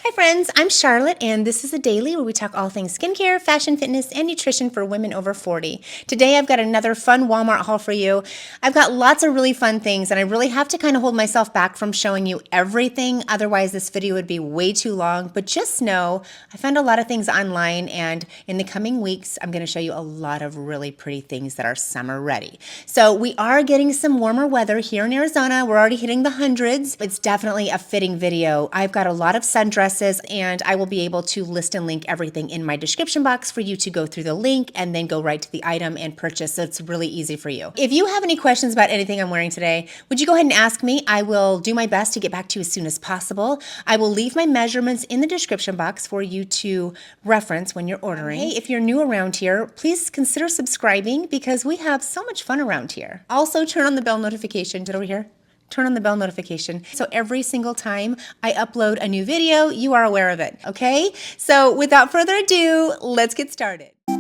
Hi friends, I'm Charlotte and this is a daily where we talk all things skincare, fashion, fitness, and nutrition for women over 40. Today I've got another fun Walmart haul for you. I've got lots of really fun things and I really have to kind of hold myself back from showing you everything, otherwise this video would be way too long. But just know I found a lot of things online and in the coming weeks I'm going to show you a lot of really pretty things that are summer ready. So we are getting some warmer weather here in Arizona. We're already hitting the hundreds. It's definitely a fitting video. I've got a lot of sundresses and I will be able to list and link everything in my description box for you to go through the link and then go right to the item and purchase. So it's really easy for you. If you have any questions about anything I'm wearing today, would you go ahead and ask me? I will do my best to get back to you as soon as possible. I will leave my measurements in the description box for you to reference when you're ordering. Hey, if you're new around here, please consider subscribing because we have so much fun around here. Also, turn on the bell notification. Get over here. Turn on the bell notification. So every single time I upload a new video, you are aware of it, okay? So without further ado, let's get started. This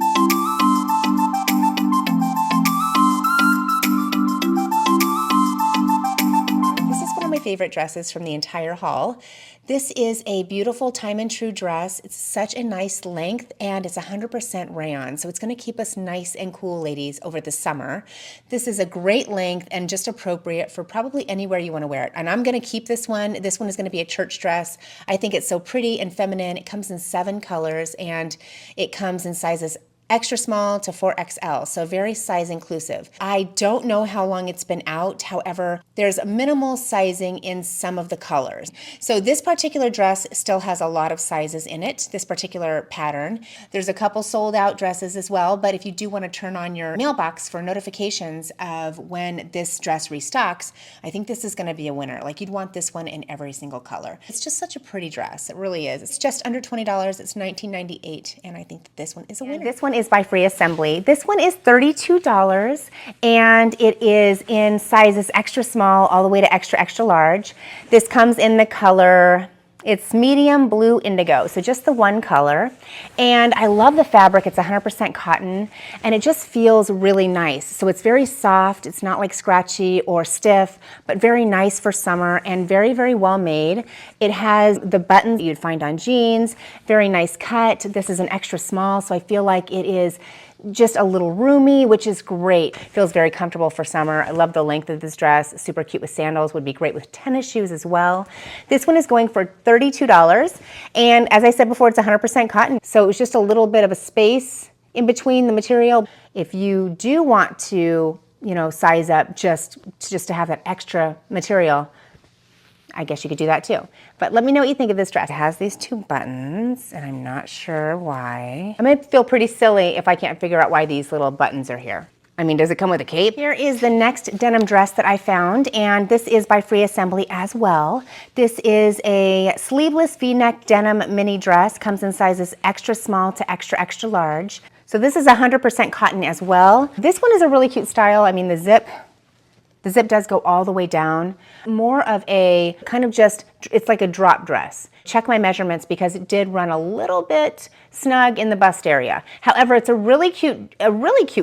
is one of my favorite dresses from the entire haul. This is a beautiful time and true dress. It's such a nice length and it's 100% rayon. So it's gonna keep us nice and cool, ladies, over the summer. This is a great length and just appropriate for probably anywhere you wanna wear it. And I'm gonna keep this one. This one is gonna be a church dress. I think it's so pretty and feminine. It comes in 7 colors and it comes in sizes extra small to 4XL, so very size inclusive. I don't know how long it's been out. However, there's a minimal sizing in some of the colors. So this particular dress still has a lot of sizes in it, this particular pattern. There's a couple sold out dresses as well, but if you do want to turn on your mailbox for notifications of when this dress restocks, I think this is going to be a winner. Like, you'd want this one in every single color. It's just such a pretty dress. It really is. It's just under $20. It's $19.98, and I think that this one is a winner. This one is by Free Assembly. This one is $32 and it is in sizes extra small all the way to extra, extra large. This comes in the color, it's medium blue indigo, so just the one color. And I love the fabric. It's 100% cotton and it just feels really nice. So it's very soft. It's not like scratchy or stiff, but very nice for summer and very, very well made. It has the buttons you'd find on jeans, very nice cut. This is an extra small, so I feel like it is just a little roomy, which is great. Feels very comfortable for summer. I love the length of this dress. Super cute with sandals. Would be great with tennis shoes as well. This one is going for $32. And as I said before, it's 100% cotton. So it was just a little bit of a space in between the material. If you do want to, size up just to have that extra material, I guess you could do that too. But let me know what you think of this dress. It has these 2 buttons and I'm not sure why. I might feel pretty silly if I can't figure out why these little buttons are here. I mean, does it come with a cape? Here is the next denim dress that I found, and this is by Free Assembly as well. This is a sleeveless V-neck denim mini dress. Comes in sizes extra small to extra, extra large. So this is 100% cotton as well. This one is a really cute style. I mean, the zip does go all the way down. More of a kind of just, it's like a drop dress. Check my measurements because it did run a little bit snug in the bust area. However, it's a really cute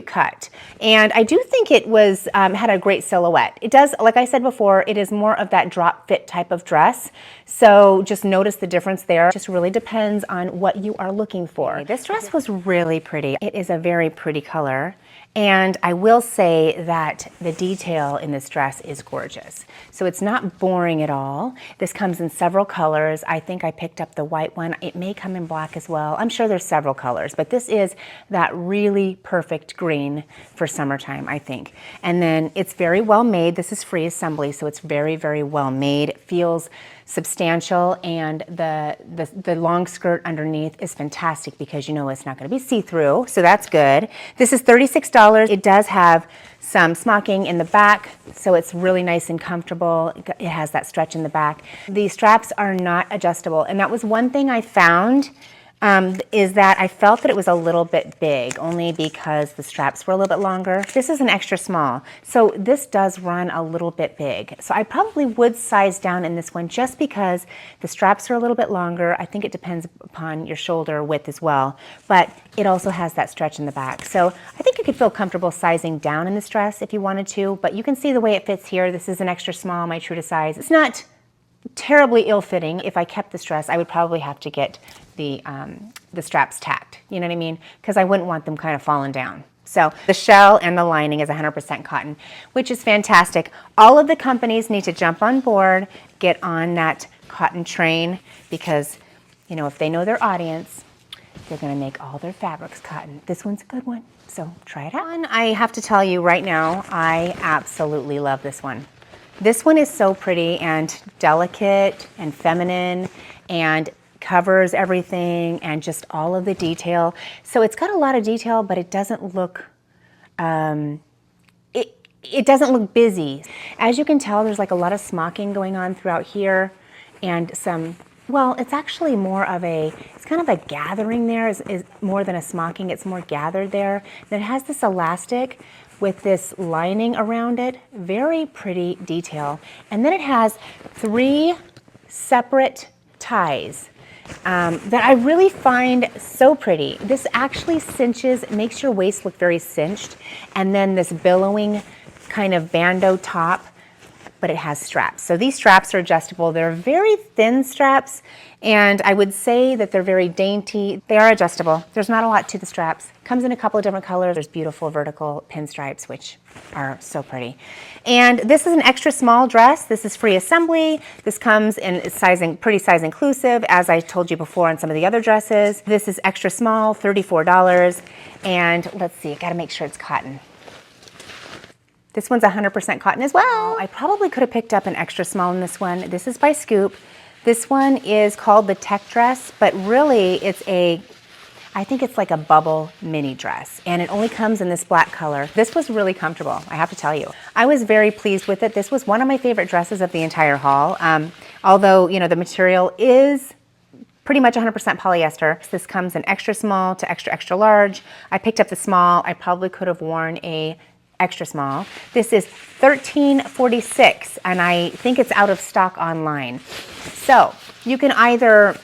cut. And I do think it was, had a great silhouette. It does, like I said before, it is more of that drop fit type of dress. So just notice the difference there. It just really depends on what you are looking for. This dress was really pretty. It is a very pretty color. And I will say that the detail in this dress is gorgeous. So it's not boring at all. This comes in several colors. I think I picked up the white one. It may come in black as well. I'm sure there's several colors, but this is that really perfect green for summertime, I think. And then it's very well made. This is Free Assembly, so it's very, very well made. It feels substantial, and the long skirt underneath is fantastic because it's not going to be see-through, so that's good. This is $36. It does have some smocking in the back, so it's really nice and comfortable. It has that stretch in the back. The straps are not adjustable, and that was one thing I found is that I felt that it was a little bit big, only because the straps were a little bit longer. This is an extra small, so this does run a little bit big. So I probably would size down in this one just because the straps are a little bit longer. I think it depends upon your shoulder width as well, but it also has that stretch in the back. So I think you could feel comfortable sizing down in this dress if you wanted to, but you can see the way it fits here. This is an extra small, my true to size. It's not terribly ill-fitting. If I kept this dress, I would probably have to get the straps tacked, you know what I mean? Because I wouldn't want them kind of falling down. So the shell and the lining is 100% cotton, which is fantastic. All of the companies need to jump on board, get on that cotton train, because, you know, if they know their audience, they're gonna make all their fabrics cotton. This one's a good one, so try it out. And I have to tell you right now, I absolutely love this one. This one is so pretty and delicate and feminine and covers everything and just all of the detail. So it's got a lot of detail, but it doesn't look, it doesn't look busy. As you can tell, there's like a lot of smocking going on throughout here and some, well, it's actually more of a, it's kind of a gathering there, is more than a smocking, it's more gathered there. And it has this elastic with this lining around it, very pretty detail. And then it has 3 separate ties that I really find so pretty. This actually cinches, makes your waist look very cinched, and then this billowing kind of bandeau top, but it has straps. So these straps are adjustable. They're very thin straps, and I would say that they're very dainty. They are adjustable. There's not a lot to the straps. Comes in a couple of different colors. There's beautiful vertical pinstripes, which are so pretty. And this is an extra small dress. This is free assembly. This comes in sizing, pretty size inclusive, as I told you before on some of the other dresses. This is extra small, $34. And let's see, I gotta make sure it's cotton. This one's 100% cotton as well. I probably could have picked up an extra small in this one. This is by Scoop. This one is called the Tech Dress, but really it's a, I think it's like a bubble mini dress, and it only comes in this black color. This was really comfortable, I have to tell you. I was very pleased with it. This was one of my favorite dresses of the entire haul. Although, you know, the material is pretty much 100% polyester. This comes in extra small to extra, extra large. I picked up the small. I probably could have worn a extra small. This is $13.46, and I think it's out of stock online. So you can either,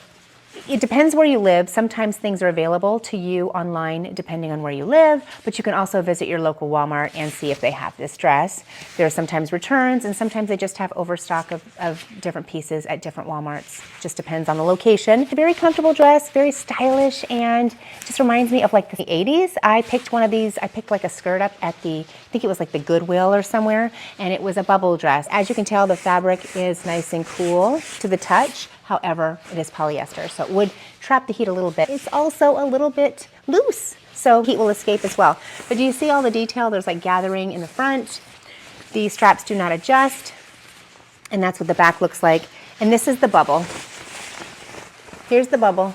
it depends where you live. Sometimes things are available to you online depending on where you live, but you can also visit your local Walmart and see if they have this dress. There are sometimes returns, and sometimes they just have overstock of different pieces at different Walmarts. Just depends on the location. It's a very comfortable dress, very stylish, and just reminds me of like the 80s. I picked one of these, I picked like a skirt up at the, I think it was like the Goodwill or somewhere, and it was a bubble dress. As you can tell, the fabric is nice and cool to the touch. However, it is polyester, so it would trap the heat a little bit. It's also a little bit loose, so heat will escape as well. But do you see all the detail? There's like gathering in the front. The straps do not adjust, and that's what the back looks like. And this is the bubble. Here's the bubble.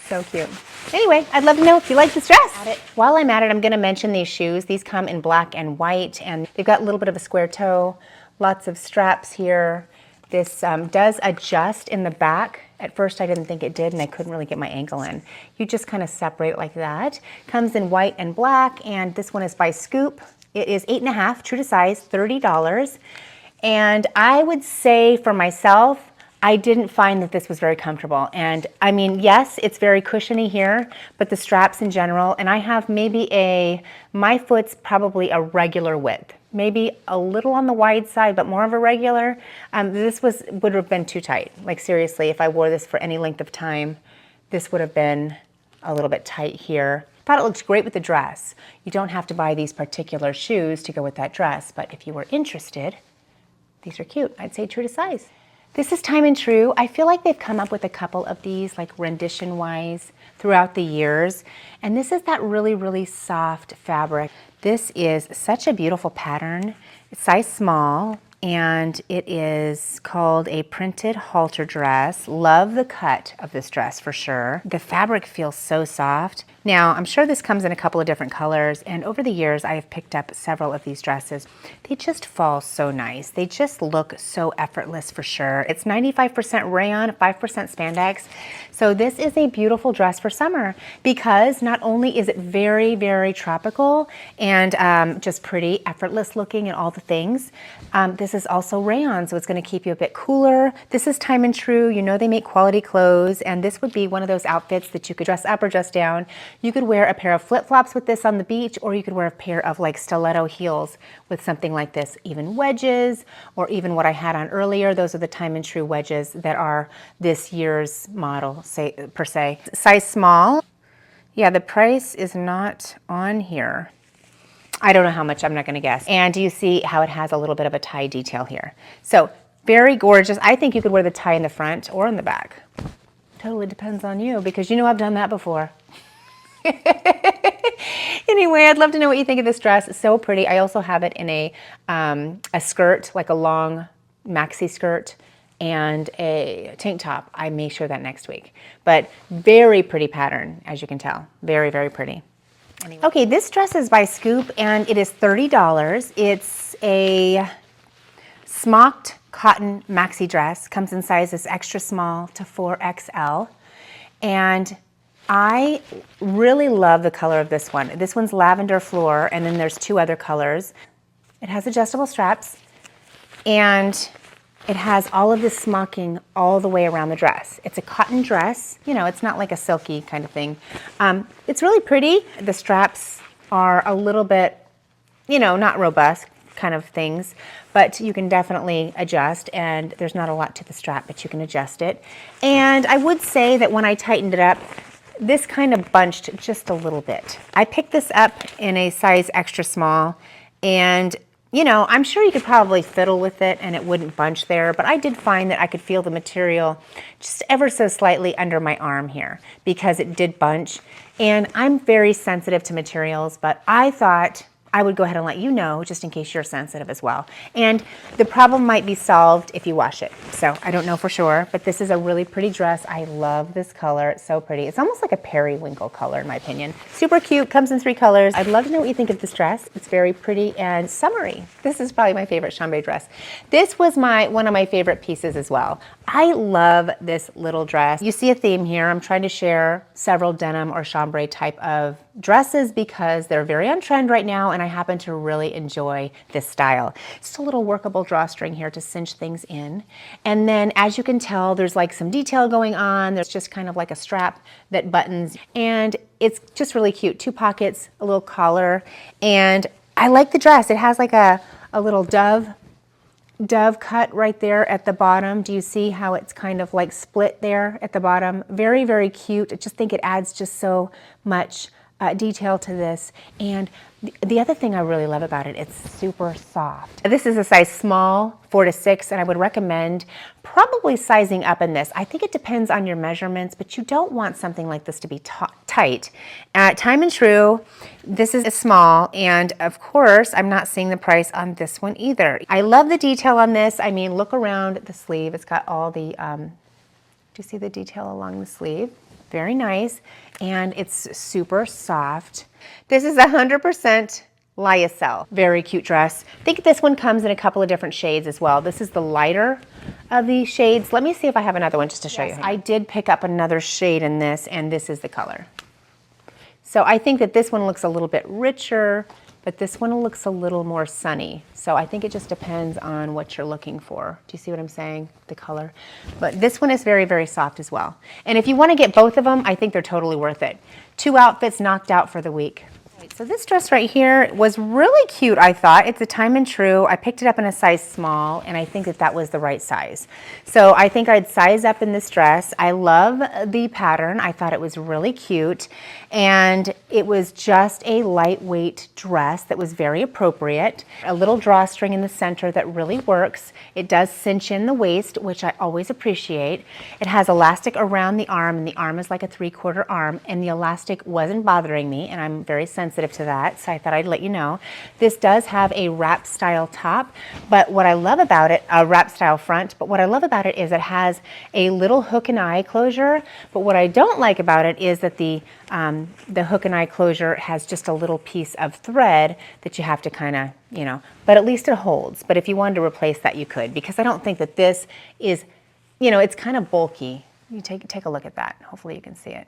So cute. Anyway, I'd love to know if you like this dress. While I'm at it, I'm gonna mention these shoes. These come in black and white, and they've got a little bit of a square toe, lots of straps here. This does adjust in the back. At first I didn't think it did, and I couldn't really get my ankle in. You just kind of separate it like that. Comes in white and black, and this one is by Scoop. It is 8.5, true to size, $30. And I would say for myself, I didn't find that this was very comfortable. And I mean, yes, it's very cushiony here, but the straps in general, and I have maybe my foot's probably a regular width. Maybe a little on the wide side, but more of a regular. This would have been too tight. Like seriously, if I wore this for any length of time, this would have been a little bit tight here. Thought it looked great with the dress. You don't have to buy these particular shoes to go with that dress, but if you were interested, these are cute. I'd say true to size. This is Time and True. I feel like they've come up with a couple of these, like rendition-wise, throughout the years. And this is that really, really soft fabric. This is such a beautiful pattern. It's size small, and it is called a printed halter dress. Love the cut of this dress for sure. The fabric feels so soft. Now, I'm sure this comes in a couple of different colors, and over the years I have picked up several of these dresses. They just fall so nice. They just look so effortless for sure. It's 95% rayon, 5% spandex. So this is a beautiful dress for summer because not only is it very, very tropical and just pretty, effortless looking and all the things, the this is also rayon, so it's going to keep you a bit cooler. This is Time and True. You know they make quality clothes, and this would be one of those outfits that you could dress up or dress down. You could wear a pair of flip-flops with this on the beach, or you could wear a pair of like stiletto heels with something like this, even wedges, or even what I had on earlier. Those are the Time and True wedges that are this year's model, per se. Size small. Yeah, the price is not on here. I don't know how much, I'm not gonna guess. And do you see how it has a little bit of a tie detail here? So very gorgeous. I think you could wear the tie in the front or in the back. Totally depends on you, because you know I've done that before. Anyway, I'd love to know what you think of this dress. It's so pretty. I also have it in a skirt, like a long maxi skirt, and a tank top. I may show that next week. But very pretty pattern, as you can tell. Very, very pretty. Anyway. Okay, this dress is by Scoop, and it is $30. It's a smocked cotton maxi dress. Comes in sizes extra small to 4XL. And I really love the color of this one. This one's lavender floor, and then there's two other colors. It has adjustable straps, and it has all of this smocking all the way around the dress. It's a cotton dress. You know, it's not like a silky kind of thing. It's really pretty. The straps are a little bit, you know, not robust kind of things, but you can definitely adjust, and there's not a lot to the strap, but you can adjust it. And I would say that when I tightened it up, this kind of bunched just a little bit. I picked this up in a size extra small, and you know, I'm sure you could probably fiddle with it and it wouldn't bunch there, but I did find that I could feel the material just ever so slightly under my arm here because it did bunch. And I'm very sensitive to materials, but I thought I would go ahead and let you know just in case you're sensitive as well. And the problem might be solved if you wash it. So I don't know for sure, but this is a really pretty dress. I love this color. It's so pretty. It's almost like a periwinkle color in my opinion. Super cute, comes in 3 colors. I'd love to know what you think of this dress. It's very pretty and summery. This is probably my favorite chambray dress. This was one of my favorite pieces as well. I love this little dress. You see a theme here. I'm trying to share several denim or chambray type of dresses because they're very on trend right now, and I happen to really enjoy this style. Just a little workable drawstring here to cinch things in. And then as you can tell, there's like some detail going on. There's just kind of like a strap that buttons, and it's just really cute. 2 pockets, a little collar, and I like the dress. It has like a little dove cut right there at the bottom. Do you see how it's kind of like split there at the bottom? Very, very cute. I just think it adds just so much detail to this. And the other thing I really love about it, it's super soft. This is a size small, 4 to 6, and I would recommend probably sizing up in this. I think it depends on your measurements, but you don't want something like this to be tight. At Time and True, this is a small, and of course, I'm not seeing the price on this one either. I love the detail on this. I mean, look around the sleeve. It's got all the, do you see the detail along the sleeve? Very nice, and it's super soft. This is 100% lyocell. Very cute dress. I think this one comes in a couple of different shades as well. This is the lighter of these shades. Let me see if I have another one just to show you. I did pick up another shade in this, and this is the color. So I think that this one looks a little bit richer, but this one looks a little more sunny. So I think it just depends on what you're looking for. Do you see what I'm saying? The color. But this one is very, very soft as well. And if you want to get both of them, I think they're totally worth it. 2 outfits knocked out for the week. So this dress right here was really cute, I thought. It's a Time and True. I picked it up in a size small, and I think that that was the right size. So I think I'd size up in this dress. I love the pattern. I thought it was really cute, and it was just a lightweight dress that was very appropriate. A little drawstring in the center that really works. It does cinch in the waist, which I always appreciate. It has elastic around the arm, and the arm is like a 3/4 arm, and the elastic wasn't bothering me, and I'm very sensitive to that, so I thought I'd let you know. This does have a wrap style top, but what I love about it, a wrap style front, but what I love about it is it has a little hook and eye closure, but what I don't like about it is that the hook and eye closure has just a little piece of thread that you have to kind of, you know, but at least it holds. But if you wanted to replace that, you could, because I don't think that this is, you know, it's kind of bulky. You take a look at that. Hopefully you can see it.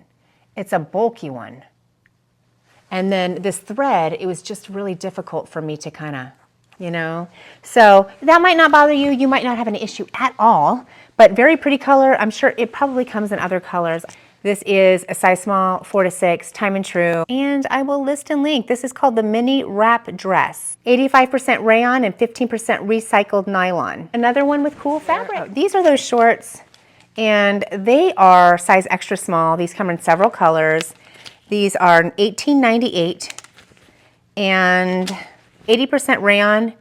It's a bulky one. And then this thread, it was just really difficult for me to kind of you know? So that might not bother you. You might not have an issue at all, but very pretty color. I'm sure it probably comes in other colors. This is a size small, 4 to 6, time and true. And I will list and link. This is called the mini wrap dress. 85% rayon and 15% recycled nylon. Another one with cool fabric. These are those shorts, and they are size extra small. These come in several colors. These are $18.98 and 80% rayon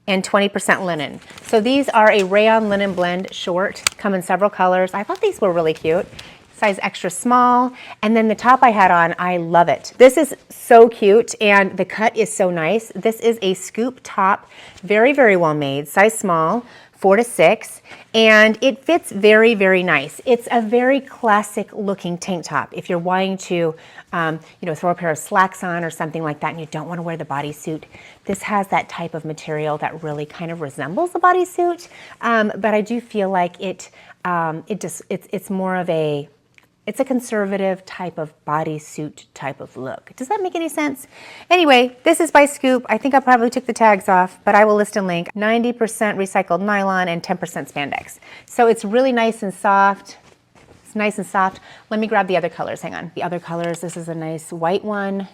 and 20% linen. So these are a rayon linen blend short, come in several colors. I thought these were really cute. Size extra small, and then the top I had on, I love it. This is so cute, and the cut is so nice. This is a scoop top, very, very well made, size small, 4 to 6, and it fits very, very nice. It's a very classic looking tank top. If you're wanting to, you know, throw a pair of slacks on or something like that, and you don't want to wear the bodysuit, this has that type of material that really kind of resembles the bodysuit, but I do feel like it's more of a, it's a conservative type of bodysuit type of look. Does that make any sense? Anyway, this is by Scoop. I think I probably took the tags off, but I will list and link. 90% recycled nylon and 10% spandex. So it's really nice and soft. It's nice and soft. Let me grab the other colors. Hang on. The other colors, this is a nice white one.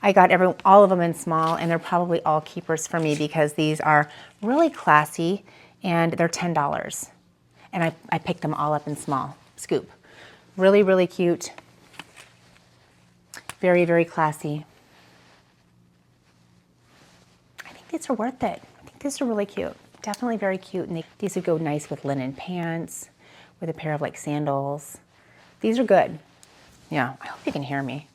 I got all of them in small, and they're probably all keepers for me because these are really classy, and they're $10. And I picked them all up in small. Scoop. Really, really cute. Very, very classy. I think these are worth it. I think these are really cute. Definitely very cute. And these would go nice with linen pants, with a pair of like sandals. These are good. Yeah, I hope you can hear me.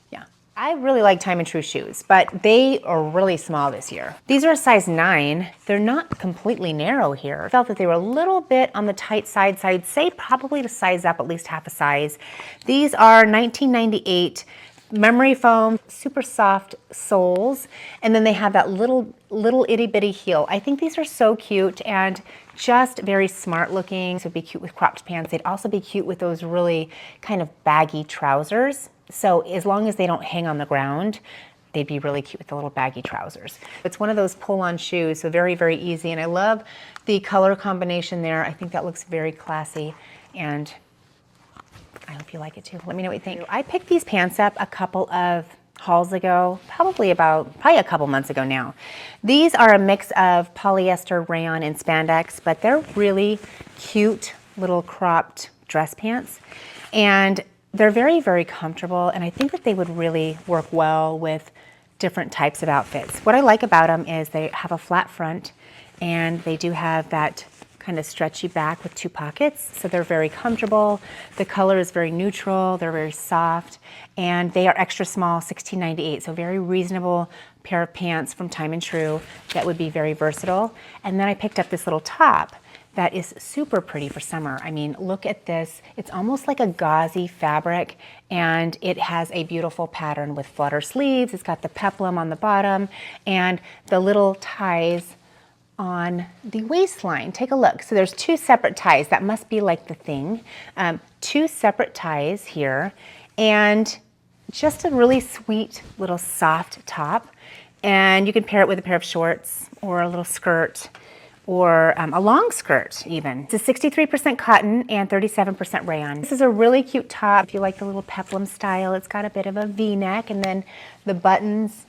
Yeah. I really like Time and True shoes, but they are really small this year. These are a size 9. They're not completely narrow here. I felt that they were a little bit on the tight side, so I'd say probably to size up at least half a size. These are $19.98 memory foam, super soft soles, and then they have that little itty bitty heel. I think these are so cute and just very smart looking. This would be cute with cropped pants. They'd also be cute with those really kind of baggy trousers. So as long as they don't hang on the ground, they'd be really cute with the little baggy trousers. It's one of those pull-on shoes, so very, very easy. And I love the color combination there. I think that looks very classy, and I hope you like it too. Let me know what you think. I picked these pants up a couple of hauls ago, probably a couple months ago now. These are a mix of polyester, rayon, and spandex, but they're really cute little cropped dress pants. And they're very, very comfortable, and I think that they would really work well with different types of outfits. What I like about them is they have a flat front, and they do have that kind of stretchy back with 2 pockets, so they're very comfortable. The color is very neutral, they're very soft, and they are extra small, $16.98, so very reasonable pair of pants from Time and True that would be very versatile. And then I picked up this little top that is super pretty for summer. I mean, look at this. It's almost like a gauzy fabric, and it has a beautiful pattern with flutter sleeves. It's got the peplum on the bottom and the little ties on the waistline. Take a look. So there's 2 separate ties. That must be like the thing. 2 separate ties here, and just a really sweet little soft top. And you can pair it with a pair of shorts or a little skirt, or a long skirt even. It's a 63% cotton and 37% rayon. This is a really cute top if you like the little peplum style. It's got a bit of a V-neck, and then the buttons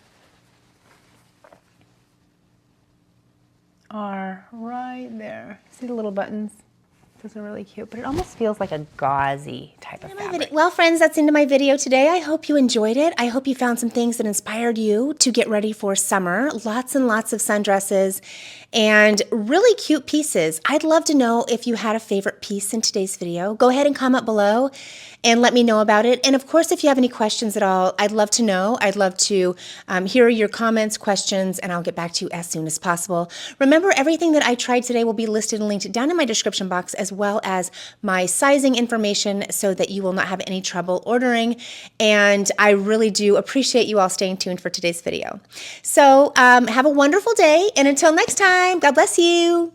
are right there. See the little buttons? Those are really cute, but it almost feels like a gauzy type of fabric. Well, friends, that's into my video today. I hope you enjoyed it. I hope you found some things that inspired you to get ready for summer. Lots and lots of sundresses and really cute pieces. I'd love to know if you had a favorite piece in today's video. Go ahead and comment below and let me know about it. And of course, if you have any questions at all, I'd love to know. I'd love to hear your comments, questions, and I'll get back to you as soon as possible. Remember, everything that I tried today will be listed and linked down in my description box, as well as my sizing information, so that you will not have any trouble ordering. And I really do appreciate you all staying tuned for today's video. So have a wonderful day, and until next time, God bless you.